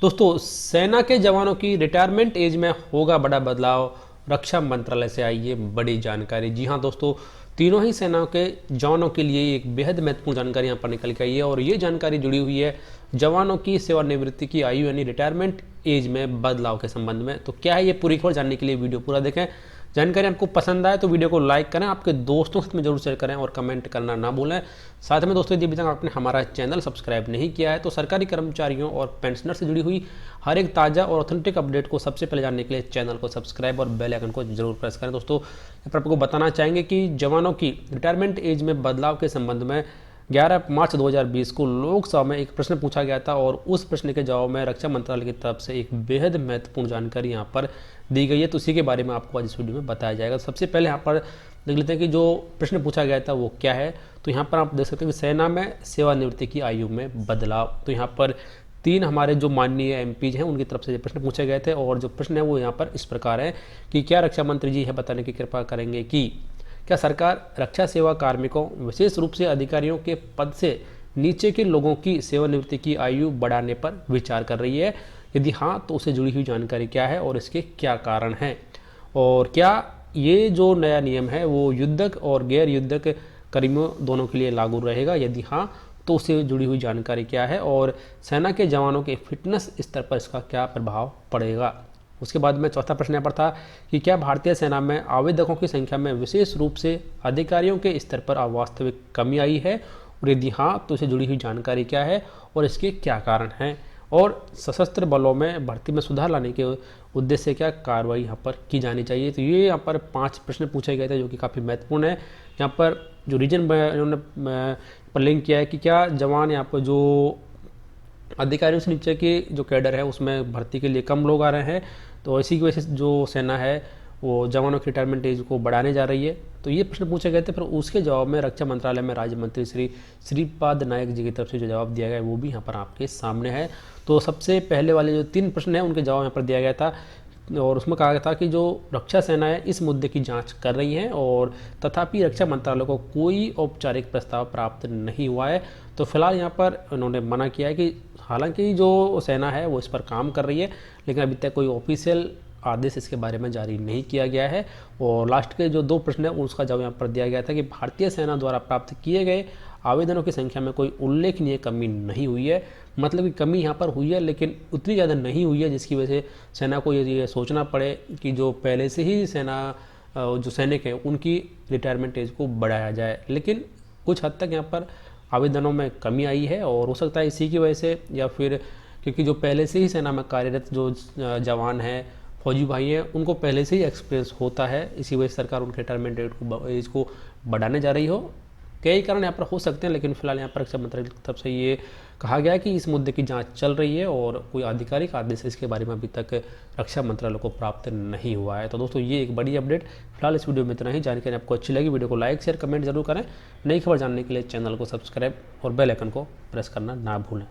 दोस्तों, सेना के जवानों की रिटायरमेंट एज में होगा बड़ा बदलाव। रक्षा मंत्रालय से आई ये बड़ी जानकारी। जी हाँ दोस्तों, तीनों ही सेनाओं के जवानों के लिए एक बेहद महत्वपूर्ण जानकारी यहाँ पर निकल के आई है और ये जानकारी जुड़ी हुई है जवानों की सेवानिवृत्ति की आयु यानी रिटायरमेंट एज में बदलाव के संबंध में। तो क्या है ये पूरी खबर जानने के लिए वीडियो पूरा देखें। जानकारी आपको पसंद आए तो वीडियो को लाइक करें, आपके दोस्तों के साथ में जरूर शेयर करें और कमेंट करना ना भूलें। साथ में दोस्तों, यदि अभी तक आपने हमारा चैनल सब्सक्राइब नहीं किया है तो सरकारी कर्मचारियों और पेंशनर से जुड़ी हुई हर एक ताज़ा और ऑथेंटिक अपडेट को सबसे पहले जानने के लिए चैनल को सब्सक्राइब और बेल आइकन को जरूर प्रेस करें। दोस्तों, यहाँ पर आपको बताना चाहेंगे कि जवानों की रिटायरमेंट एज में बदलाव के संबंध में 11 मार्च 2020 को लोकसभा में एक प्रश्न पूछा गया था और उस प्रश्न के जवाब में रक्षा मंत्रालय की तरफ से एक बेहद महत्वपूर्ण जानकारी यहाँ पर दी गई है। तो उसी के बारे में आपको आज इस वीडियो में बताया जाएगा। सबसे पहले यहाँ पर देख लेते हैं कि जो प्रश्न पूछा गया था वो क्या है। तो यहाँ पर आप देख सकते हैं कि सेना में सेवानिवृत्ति की आयु में बदलाव। तो यहाँ पर तीन हमारे जो माननीय एमपीज हैं उनकी तरफ से ये प्रश्न पूछे गए थे और जो प्रश्न है वो यहाँ पर इस प्रकार है कि क्या रक्षा मंत्री जी है बताने की कृपा करेंगे कि क्या सरकार रक्षा सेवा कार्मिकों विशेष रूप से अधिकारियों के पद से नीचे के लोगों की सेवानिवृत्ति की आयु बढ़ाने पर विचार कर रही है? यदि हाँ तो उससे जुड़ी हुई जानकारी क्या है और इसके क्या कारण हैं, और क्या ये जो नया नियम है वो युद्धक और गैर युद्धक कर्मियों दोनों के लिए लागू रहेगा? यदि हाँ तो उससे जुड़ी हुई जानकारी क्या है और सेना के जवानों के फिटनेस स्तर पर इसका क्या प्रभाव पड़ेगा? उसके बाद में चौथा प्रश्न यहाँ पर था कि क्या भारतीय सेना में आवेदकों की संख्या में विशेष रूप से अधिकारियों के स्तर पर वास्तविक कमी आई है, और यदि हाँ तो इससे जुड़ी हुई जानकारी क्या है और इसके क्या कारण हैं, और सशस्त्र बलों में भर्ती में सुधार लाने के उद्देश्य से क्या कार्रवाई यहाँ पर की जानी चाहिए। तो ये यहाँ पर 5 प्रश्न पूछे गए थे जो कि काफ़ी महत्वपूर्ण है। यहाँ पर जो रीजन इन्होंने पर लिंक किया है कि क्या जवान यहाँ पर जो अधिकारियों से नीचे की जो कैडर है उसमें भर्ती के लिए कम लोग आ रहे हैं, तो इसी की वजह से जो सेना है वो जवानों की रिटायरमेंट एज को बढ़ाने जा रही है। तो ये प्रश्न पूछे गए थे। फिर उसके जवाब में रक्षा मंत्रालय में राज्य मंत्री श्री श्रीपाद नायक जी की तरफ से जो जवाब दिया गया है वो भी यहाँ पर आपके सामने है। तो सबसे पहले वाले जो 3 प्रश्न हैं उनके जवाब यहाँ पर दिया गया था और उसमें कहा गया था कि जो रक्षा सेनाएं इस मुद्दे की जांच कर रही हैं और तथापि रक्षा मंत्रालय को कोई औपचारिक प्रस्ताव प्राप्त नहीं हुआ है। तो फिलहाल यहाँ पर उन्होंने मना किया है कि हालांकि जो सेना है वो इस पर काम कर रही है लेकिन अभी तक कोई ऑफिशियल आदेश इसके बारे में जारी नहीं किया गया है। और लास्ट के जो 2 प्रश्न है उसका जवाब यहाँ पर दिया गया था कि भारतीय सेना द्वारा प्राप्त किए गए आवेदनों की संख्या में कोई उल्लेखनीय कमी नहीं हुई है। मतलब कि कमी यहाँ पर हुई है लेकिन उतनी ज़्यादा नहीं हुई है जिसकी वजह से सेना को ये सोचना पड़े कि जो पहले से ही सेना जो सैनिक हैं उनकी रिटायरमेंट एज को बढ़ाया जाए। लेकिन कुछ हद तक यहाँ पर आवेदनों में कमी आई है और हो सकता है इसी की वजह से, या फिर क्योंकि जो पहले से ही सेना में कार्यरत जो जवान हैं फौजी भाई हैं उनको पहले से ही एक्सपीरियंस होता है, इसी वजह से सरकार उनके रिटायरमेंट एज को बढ़ाने जा रही हो। कई कारण यहाँ पर हो सकते हैं लेकिन फिलहाल यहाँ पर रक्षा मंत्रालय की तरफ से ये कहा गया है कि इस मुद्दे की जांच चल रही है और कोई आधिकारिक आदेश इसके बारे में अभी तक रक्षा मंत्रालय को प्राप्त नहीं हुआ है। तो दोस्तों, ये एक बड़ी अपडेट। फिलहाल इस वीडियो में इतना ही। जानकारी आपको अच्छी लगी वीडियो को लाइक शेयर कमेंट जरूर करें। नई खबर जानने के लिए चैनल को सब्सक्राइब और बेल आइकन को प्रेस करना ना भूलें।